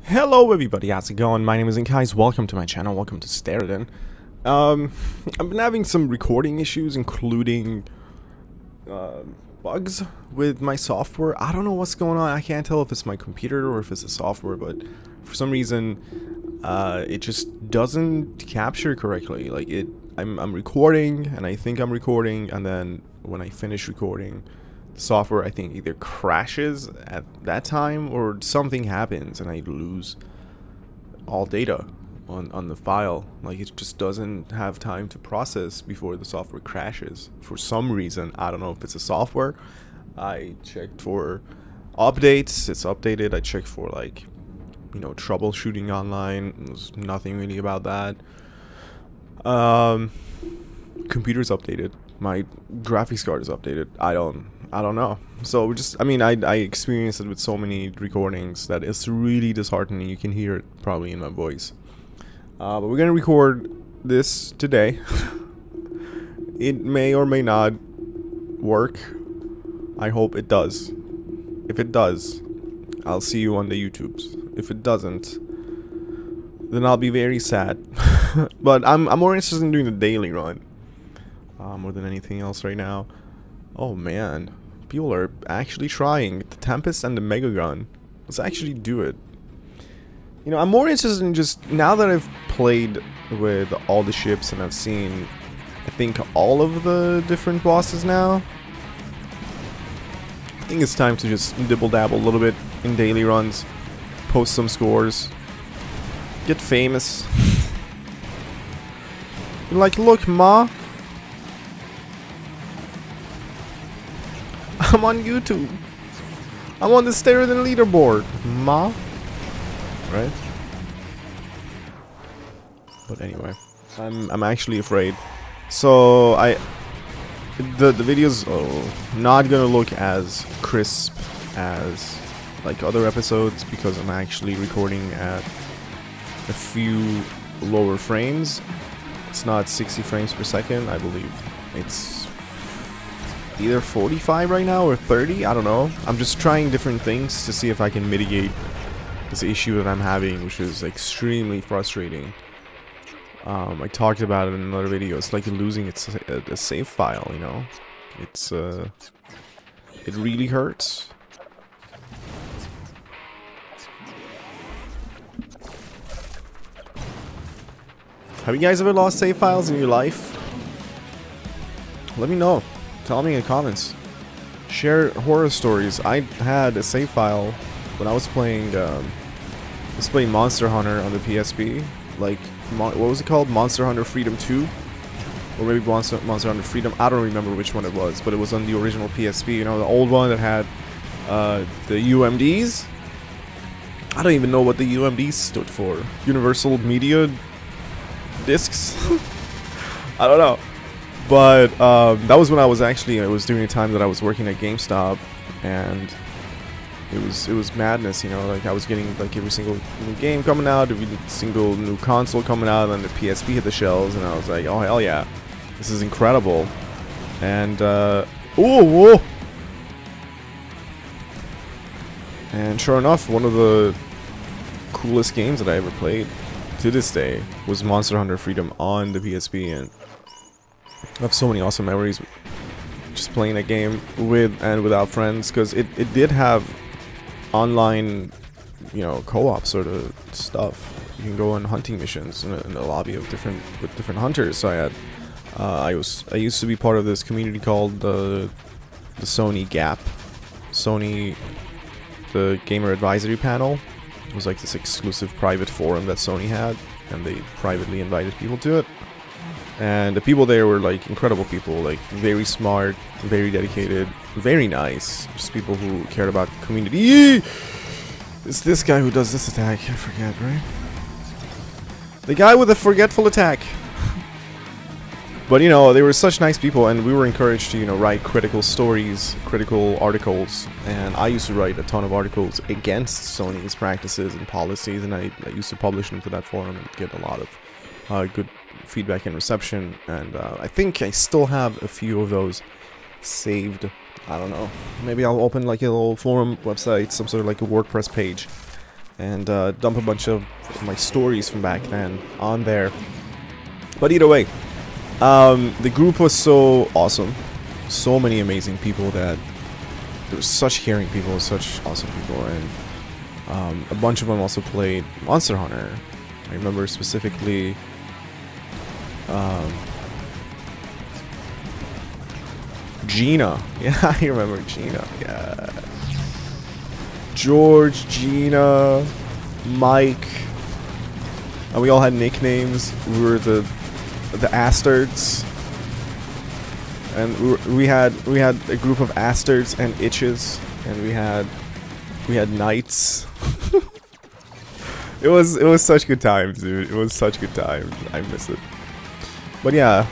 Hello everybody, how's it going? My name is InkEyes, welcome to my channel, welcome to Steredenn. I've been having some recording issues, including bugs with my software. I don't know what's going on. I can't tell if it's my computer or if it's the software, but for some reason it just doesn't capture correctly. Like I'm recording and I think I'm recording, and then when I finish recording, the software I think either crashes at that time or something happens and I lose all data on the file. Like, it just doesn't have time to process before the software crashes for some reason. I don't know if it's a software. I checked for updates, it's updated. I checked for, like, you know, troubleshooting online. There's nothing really about that. Computer's updated, my graphics card is updated. I don't know. So I mean, I experienced it with so many recordings that it's really disheartening. You can hear it probably in my voice. But we're gonna record this today. It may or may not work. I hope it does. If it does, I'll see you on the YouTubes. If it doesn't, then I'll be very sad. But I'm more interested in doing the daily run more than anything else right now. Oh man, people are actually trying the Tempest and the Mega Gun. Let's actually do it. You know, I'm more interested in just, now that I've played with all the ships and I've seen, I think, all of the different bosses now, I think it's time to just dibble-dabble a little bit in daily runs, post some scores, get famous. You're like, look, ma, I'm on YouTube. I'm on the Steredenn leaderboard, ma. Right? But anyway, I'm actually afraid. So the video's not gonna look as crisp as like other episodes because I'm actually recording at a few lower frames. It's not 60 frames per second, I believe. It's either 45 right now or 30, I don't know. I'm just trying different things to see if I can mitigate this issue that I'm having, which is extremely frustrating. I talked about it in another video. It's like losing a save file, you know? It's it really hurts. Have you guys ever lost save files in your life? Let me know. Tell me in the comments. Share horror stories. I had a save file when I was playing Monster Hunter on the PSP. Like, what was it called? Monster Hunter Freedom 2? Or maybe Monster Hunter Freedom. I don't remember which one it was, but it was on the original PSP. You know, the old one that had the UMDs? I don't even know what the UMDs stood for. Universal Media Discs? I don't know. But that was when I was actually, it was during the time that I was working at GameStop, and it was madness, you know. Like, I was getting like every single new game coming out, every single new console coming out, and the PSP hit the shelves, and I was like, oh hell yeah, this is incredible. And whoa. And sure enough, one of the coolest games that I ever played to this day was Monster Hunter Freedom on the PSP, and I have so many awesome memories just playing that game with and without friends, because it did have online, you know, co-op sort of stuff. You can go on hunting missions in a lobby of different hunters. So I used to be part of this community called the Sony Gap. Sony, the Gamer Advisory Panel, was like this exclusive private forum that Sony had, and they privately invited people to it. And the people there were like incredible people, like very smart, very dedicated, very nice. Just people who cared about the community. Yee! It's this guy who does this attack, I forget, right? The guy with the forgetful attack. But you know, they were such nice people, and we were encouraged to, you know, write critical stories, critical articles. And I used to write a ton of articles against Sony's practices and policies, and I used to publish them to that forum and get a lot of good feedback and reception. And I think I still have a few of those saved. I don't know, maybe I'll open like a little forum website, some sort of like a WordPress page, and dump a bunch of my stories from back then on there. But either way, the group was so awesome. So many amazing people that there was such caring people, such awesome people, and a bunch of them also played Monster Hunter. I remember specifically Gina. Yeah, I remember Gina. Yeah. George, Gina, Mike, and we all had nicknames. We were the Astards, and we had a group of Astards and Itches, and we had Knights. It was such good times, dude. It was such good times. I miss it. But yeah,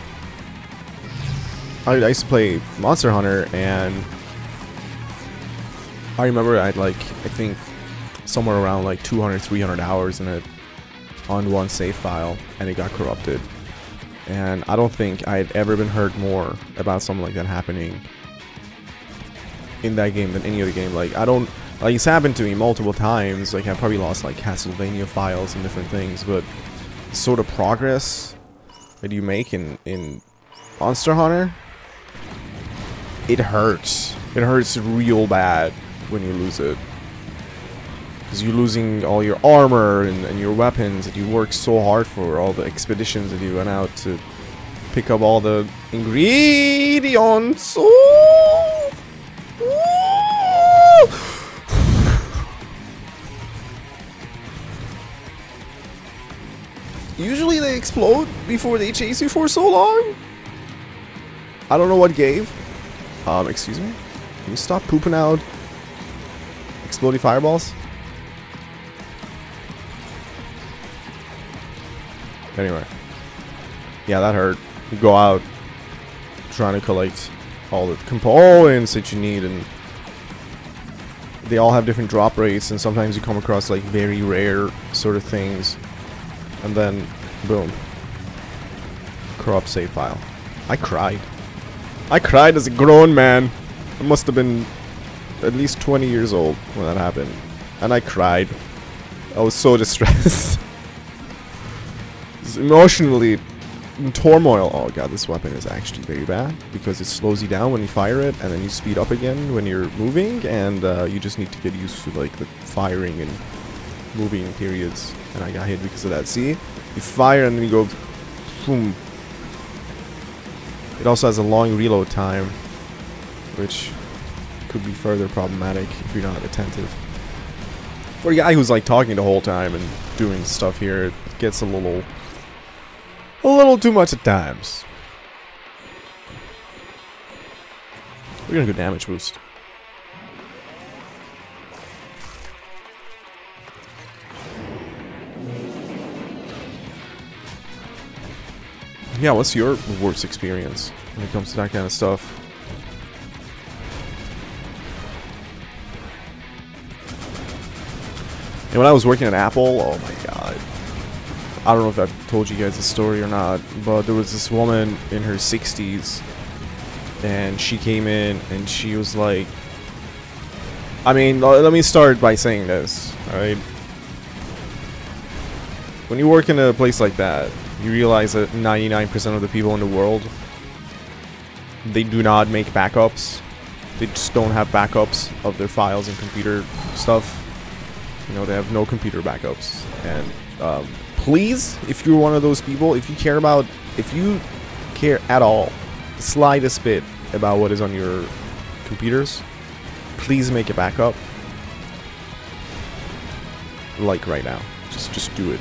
I used to play Monster Hunter, and I remember I think somewhere around like 200, 300 hours in it on one save file, and it got corrupted. And I don't think I had ever been heard more about something like that happening in that game than any other game. Like, it's happened to me multiple times. Like, I've probably lost like Castlevania files and different things, but the sort of progress that you make in Monster Hunter, it hurts. It hurts real bad when you lose it, because you're losing all your armor and your weapons that you worked so hard for, all the expeditions that you went out to pick up all the ingredients. Ooh! Ooh! Usually they explode before they chase you for so long. I don't know what gave. Excuse me? Can you stop pooping out exploding fireballs? Anyway. Yeah, that hurt. You go out trying to collect all the components that you need, and they all have different drop rates, and sometimes you come across like very rare sort of things, and then boom, corrupt save file. I cried as a grown man. I must have been at least 20 years old when that happened, and I cried. I was so distressed. Emotionally in turmoil. Oh god, this weapon is actually very bad because it slows you down when you fire it, and then you speed up again when you're moving, and you just need to get used to like the firing and moving periods. And I got hit because of that. See, you fire and then you go boom. It also has a long reload time, which could be further problematic if you're not attentive. For a guy who's like talking the whole time and doing stuff here, it gets a little too much at times. We're gonna go damage boost. Yeah, what's your worst experience when it comes to that kind of stuff? And when I was working at Apple, oh my god. I don't know if I've told you guys this story or not, but there was this woman in her 60s, and she came in and she was like, I mean, let me start by saying this, alright? When you work in a place like that, you realize that 99% of the people in the world, they do not make backups. They just don't have backups of their files and computer stuff. You know, they have no computer backups. And please, if you're one of those people, if you care at all, the slightest bit about what is on your computers, please make a backup. Like right now. Just do it.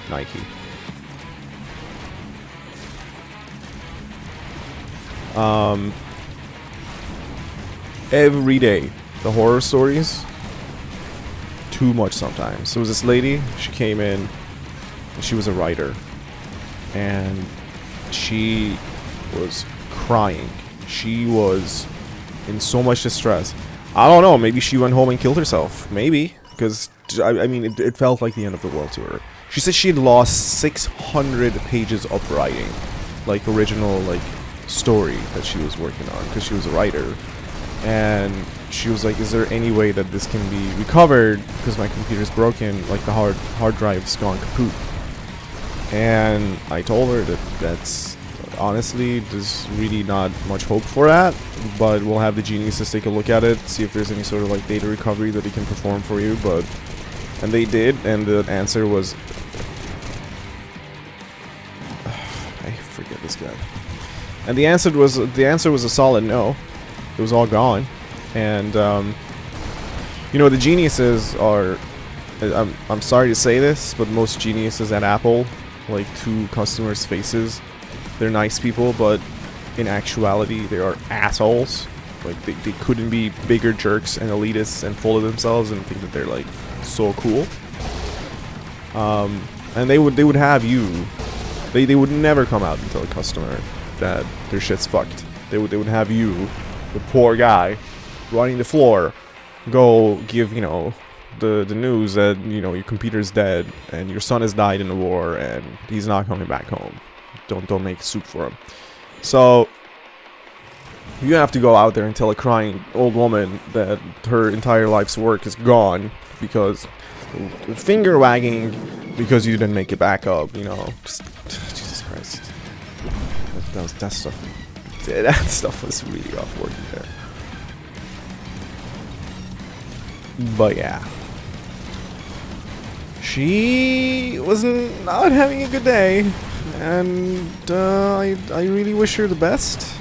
Nike. Every day, the horror stories, too much sometimes. There was this lady, she came in, and she was a writer, and she was crying. She was in so much distress. I don't know, maybe she went home and killed herself. Maybe, because, I mean, it felt like the end of the world to her. She said she had lost 600 pages of writing, like original, like, story that she was working on, because she was a writer. And she was like, is there any way that this can be recovered because my computer's broken, like the hard drive's gone kaput. And I told her that that's honestly, there's really not much hope for that, but we'll have the geniuses take a look at it, see if there's any sort of like data recovery that they can perform for you. And they did, and the answer was I forget this guy. And the answer was a solid no. It was all gone. And you know, the geniuses are, I'm sorry to say this, but most geniuses at Apple, like, to customers' faces, they're nice people, but in actuality they are assholes. Like, they couldn't be bigger jerks and elitists and full of themselves and think that they're like so cool. And they would have you, they would never come out and tell a customer that their shit's fucked. They would have you, the poor guy running the floor, go give, you know, the news that, you know, your computer's dead and your son has died in the war and he's not coming back home. Don't make soup for him. So you have to go out there and tell a crying old woman that her entire life's work is gone because finger wagging because you didn't make it back up, you know. Just, Jesus Christ. That stuff was really rough working there. But yeah, she was not having a good day, and I really wish her the best.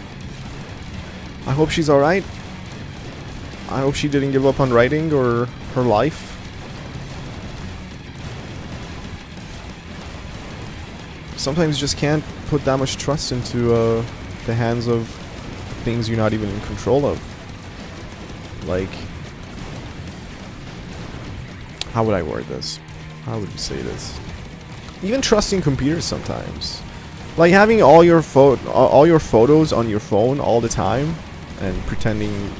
I hope she's alright. I hope she didn't give up on writing or her life. Sometimes you just can't put that much trust into the hands of things you're not even in control of. Like, how would I word this? How would you say this? Even trusting computers sometimes. Like having all your photos on your phone all the time and pretending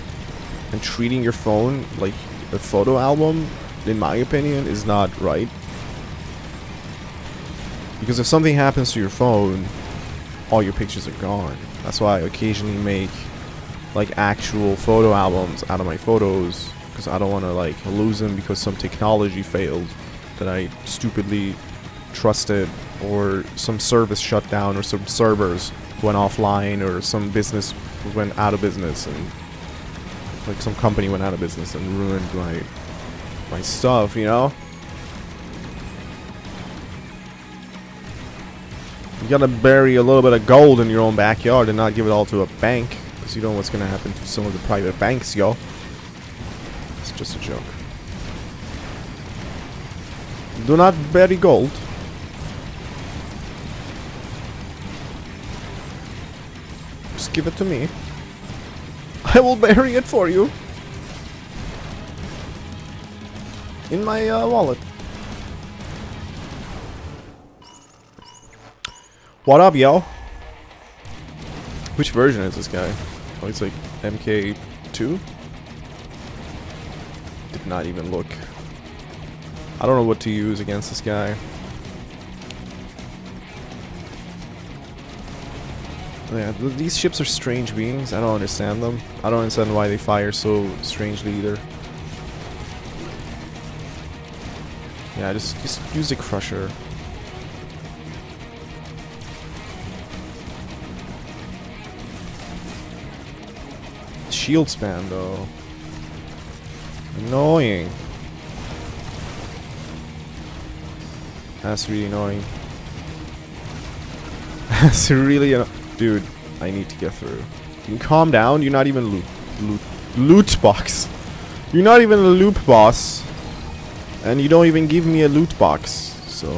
and treating your phone like a photo album, in my opinion, is not right. Because if something happens to your phone, all your pictures are gone. That's why I occasionally make like actual photo albums out of my photos, because I don't want to like lose them because some technology failed that I stupidly trusted, or some service shut down, or some servers went offline, or some business went out of business, and like some company went out of business and ruined my stuff, you know? You gotta bury a little bit of gold in your own backyard and not give it all to a bank, because you know what's gonna happen to some of the private banks, yo. It's just a joke. Do not bury gold. Just give it to me. I will bury it for you. In my wallet. What up, yo? Which version is this guy? Oh, it's like MK2? Did not even look. I don't know what to use against this guy. Yeah, these ships are strange beings. I don't understand them. I don't understand why they fire so strangely either. Yeah, just use the crusher. Shield spam though. Annoying. That's really annoying. That's really dude, I need to get through. Can you calm down? You're not even loot box. You're not even a loop boss. And you don't even give me a loot box. So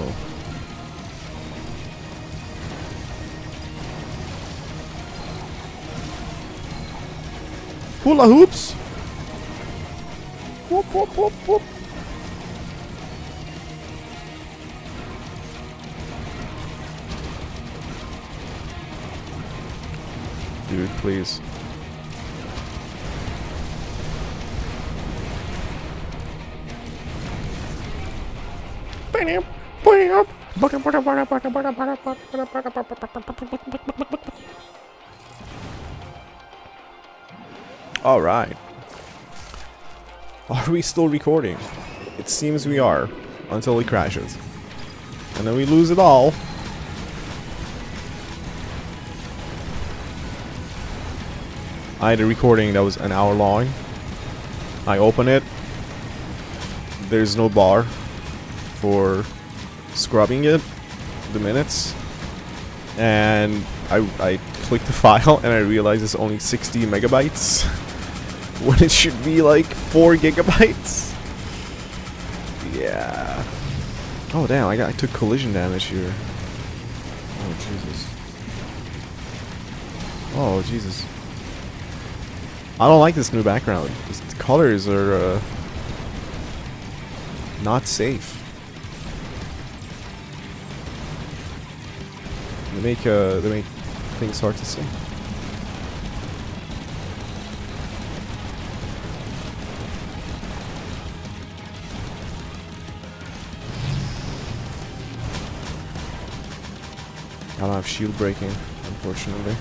hula hoops. Whoop, whoop, whoop, whoop. Dude, please. All right. Are we still recording? It seems we are, until it crashes. And then we lose it all. I had a recording that was an hour long. I open it. There's no bar for scrubbing it, the minutes. And I clicked the file and I realized it's only 60 megabytes. When it should be like 4 gigabytes. Yeah. Oh damn, I took collision damage here. Oh Jesus. Oh Jesus. I don't like this new background. The colors are not safe. They make things hard to see. I don't have shield breaking, unfortunately.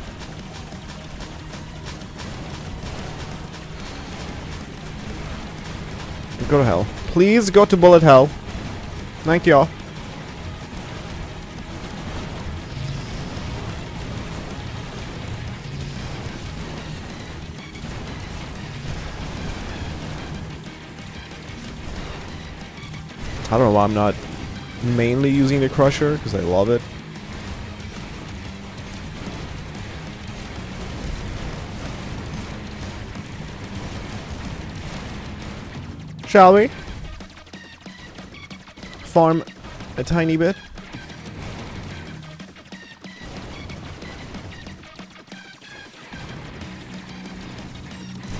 Go to hell. Please go to bullet hell. Thank you. I don't know why I'm not mainly using the crusher, because I love it. Shall we? Farm a tiny bit.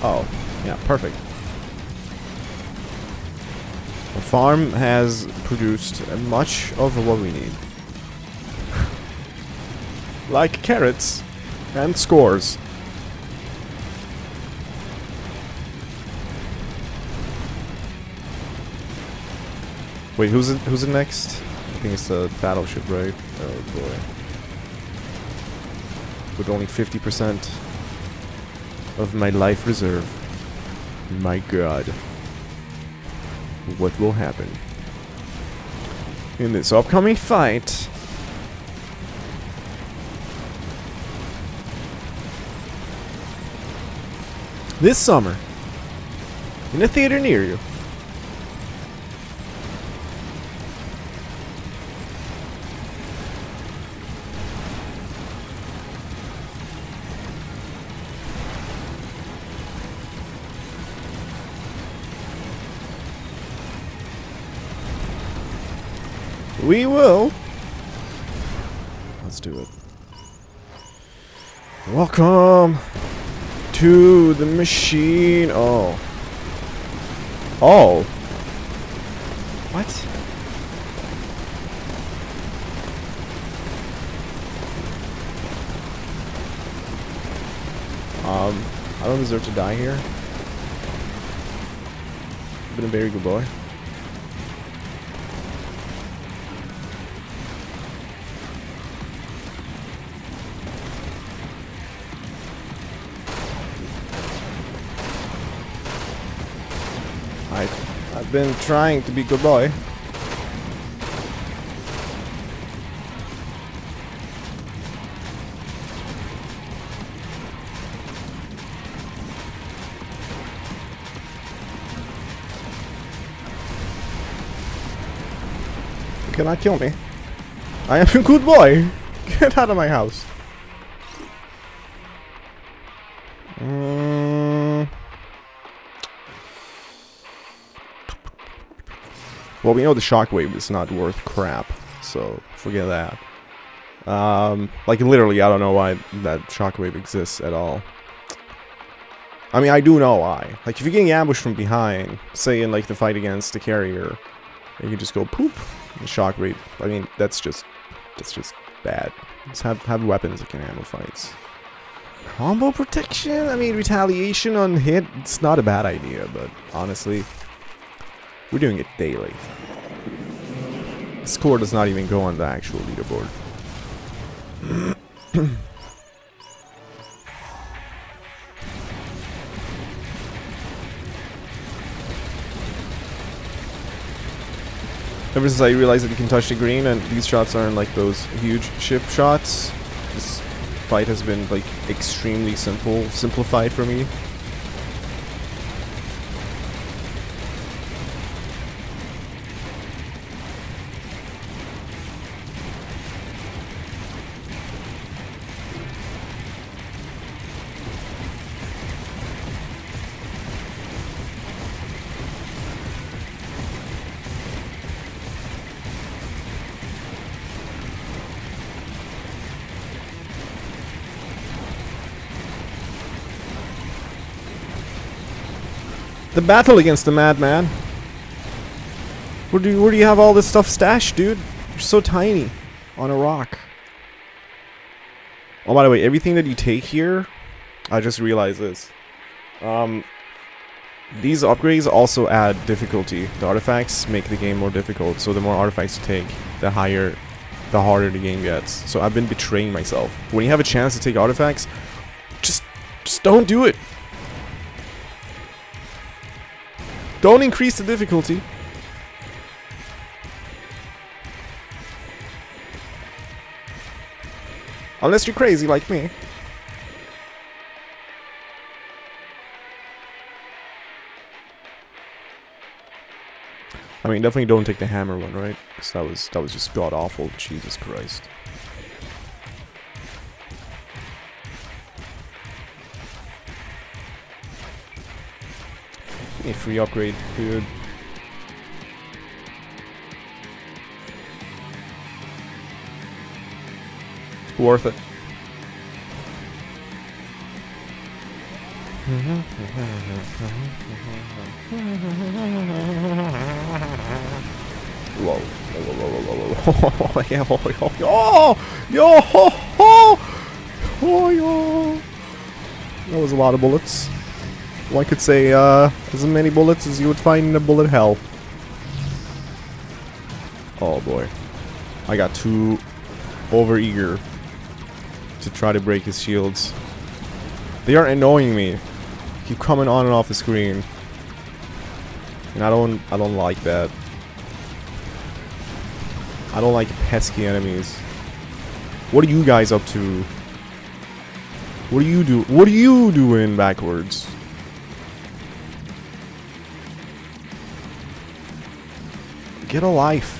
Oh, yeah, perfect. The farm has produced much of what we need. Like carrots and scores. Wait, who's it next? I think it's the battleship, right? Oh boy. With only 50% of my life reserve. My god. What will happen in this upcoming fight? This summer. In a theater near you. We will. Let's do it. Welcome to the machine. Oh. Oh. What? I don't deserve to die here. I've been a very good boy. I've been trying to be good boy. You cannot kill me. I am a good boy. Get out of my house. Well, we know the shockwave is not worth crap, so forget that. Like, literally, I don't know why that shockwave exists at all. I mean, I do know why. Like, if you're getting ambushed from behind, say in, like, the fight against the carrier, you can just go poop, and shockwave. I mean, that's just bad. Just have weapons that can handle fights. Combo protection? I mean, retaliation on hit, it's not a bad idea, but honestly, we're doing it daily. Score does not even go on the actual leaderboard. Ever since I realized that you can touch the green and these shots aren't like those huge chip shots, this fight has been like extremely simplified for me. The battle against the madman. Where do you have all this stuff stashed, dude? You're so tiny on a rock. Oh, by the way, everything that you take here, I just realized this. These upgrades also add difficulty. The artifacts make the game more difficult, so the more artifacts you take, the harder the game gets. So I've been betraying myself. When you have a chance to take artifacts, just don't do it. Don't increase the difficulty. Unless you're crazy like me. I mean, definitely don't take the hammer one, right? Because that was just god awful. Jesus Christ. A free upgrade, dude. Worth it. Whoa. Yo. That was a lot of bullets. One could say, as many bullets as you would find in a bullet hell. Oh boy. I got too over-eager to try to break his shields. They are annoying me. Keep coming on and off the screen. And I don't like that. I don't like pesky enemies. What are you guys up to? What are you doing backwards? Get a life.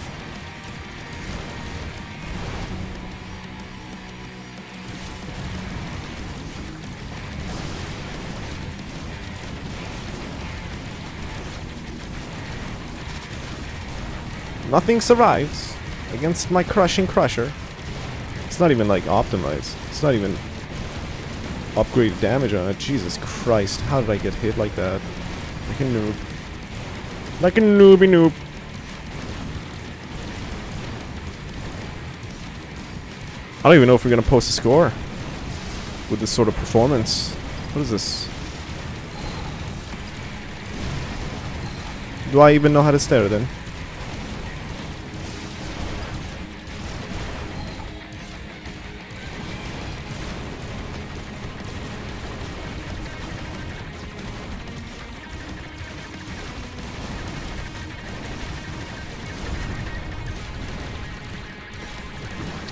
Nothing survives against my crushing crusher. It's not even like optimized. It's not even upgraded damage on it. Jesus Christ, how did I get hit like that? Like a noob. Like a nooby noob. I don't even know if we're gonna post a score with this sort of performance. What is this? Do I even know how to stare then?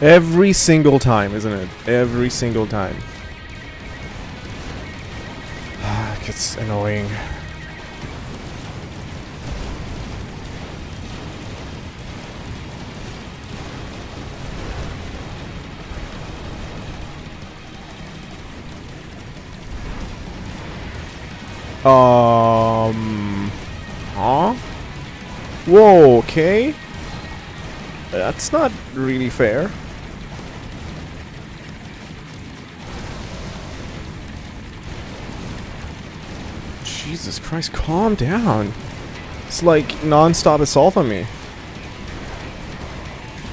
Every single time, isn't it? Every single time. It gets annoying. Huh? Whoa, okay. That's not really fair. Jesus Christ, calm down. It's like non-stop assault on me.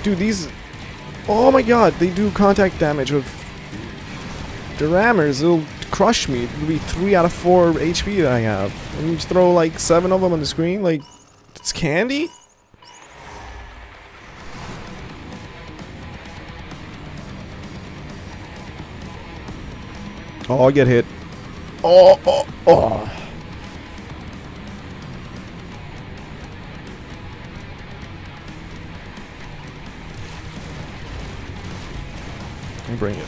Dude, these... Oh my god, they do contact damage with... The rammers, it'll crush me. It'll be 3 out of 4 HP that I have. And you just throw like 7 of them on the screen, like... It's candy? Oh, I get hit. Oh. Bring it.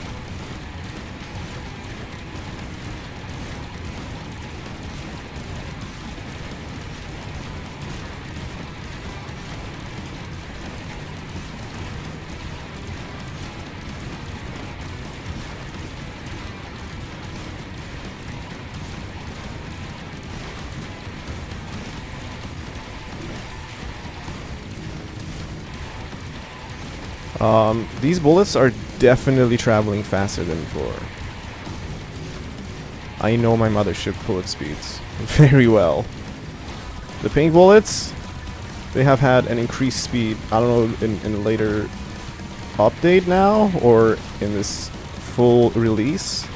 These bullets are definitely traveling faster than before. I know my mothership bullet speeds very well. The pink bullets, they have had an increased speed, I don't know, in a later update now, or in this full release.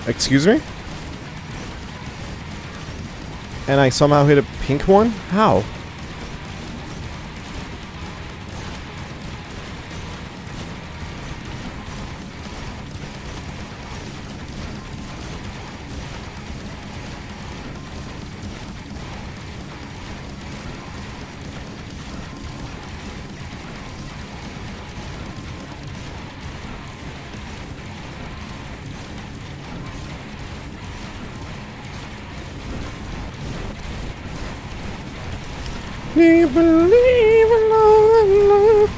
Excuse me? And I somehow hit a pink one? How? Believe in love.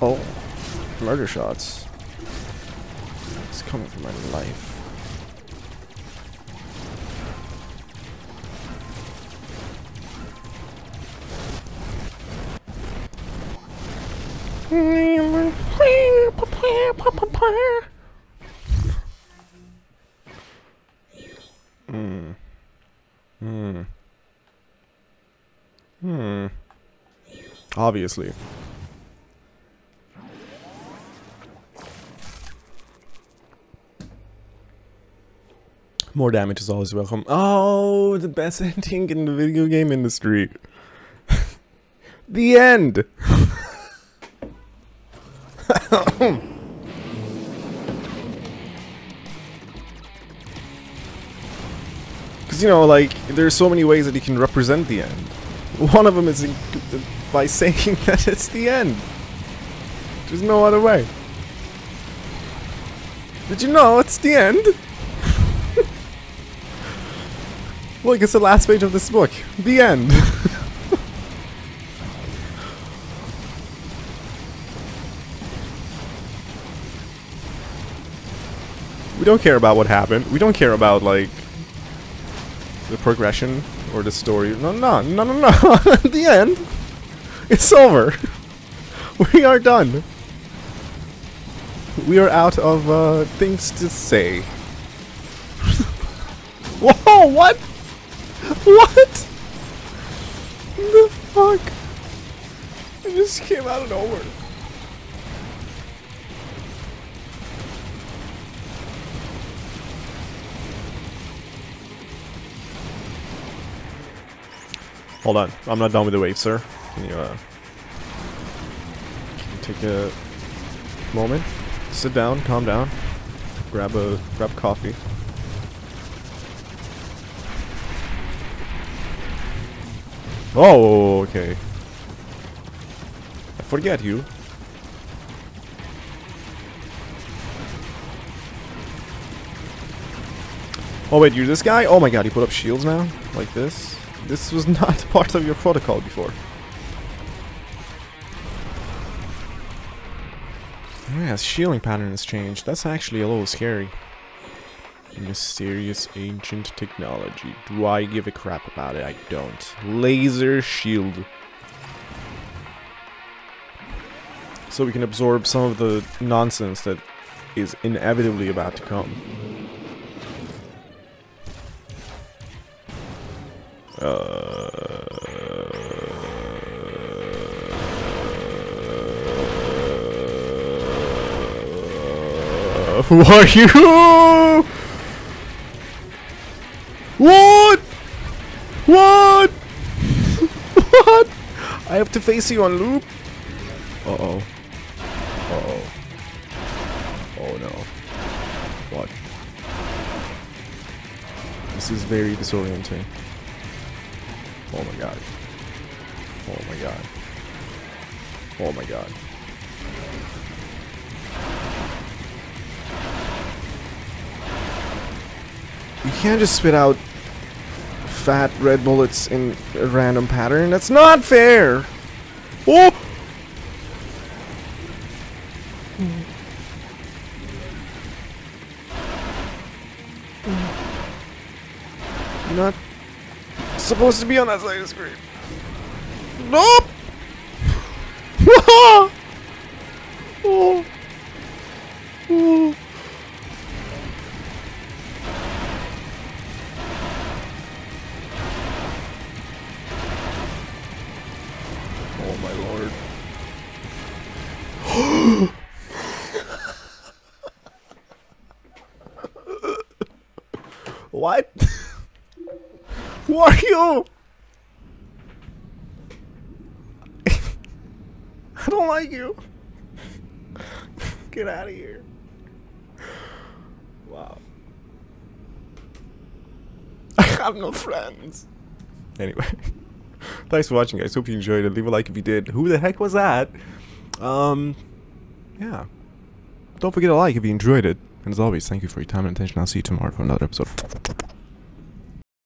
Oh, murder shots. It's coming for my life. Obviously. More damage is always welcome. Oh, the best ending in the video game industry. The end. Because, you know, like, there's so many ways that you can represent the end. One of them is by saying that it's the end. There's no other way. Did you know it's the end? Look, it's the last page of this book. The end. We don't care about what happened. We don't care about, like, the progression or the story. No. At the end, it's over. We are done. We are out of things to say. Whoa, what? What? The fuck? It just came out of nowhere. Hold on, I'm not done with the wave, sir. Can you take a moment? Sit down, calm down. Grab coffee. Oh, okay. I forget you. Oh wait, you're this guy? Oh my god, you put up shields now? Like this? This was not part of your protocol before. Oh yeah, shielding pattern has changed. That's actually a little scary. Mysterious ancient technology. Do I give a crap about it? I don't. Laser shield. So we can absorb some of the nonsense that is inevitably about to come. Who are you? What? What? What? I have to face you on loop? Uh-oh. Uh-oh. Oh no. What? This is very disorienting. Oh my god. Oh my god. Oh my god. You can't just spit out fat red bullets in a random pattern. That's not fair! Oh! You're not supposed to be on that side of the screen. Nope! Oh. Oh. Oh my lord. What? Who are you? I don't like you. Get out of here. Wow. I have no friends. Anyway. Thanks for watching, guys. Hope you enjoyed it. Leave a like if you did. Who the heck was that? Yeah. Don't forget to like if you enjoyed it. And as always, thank you for your time and attention. I'll see you tomorrow for another episode.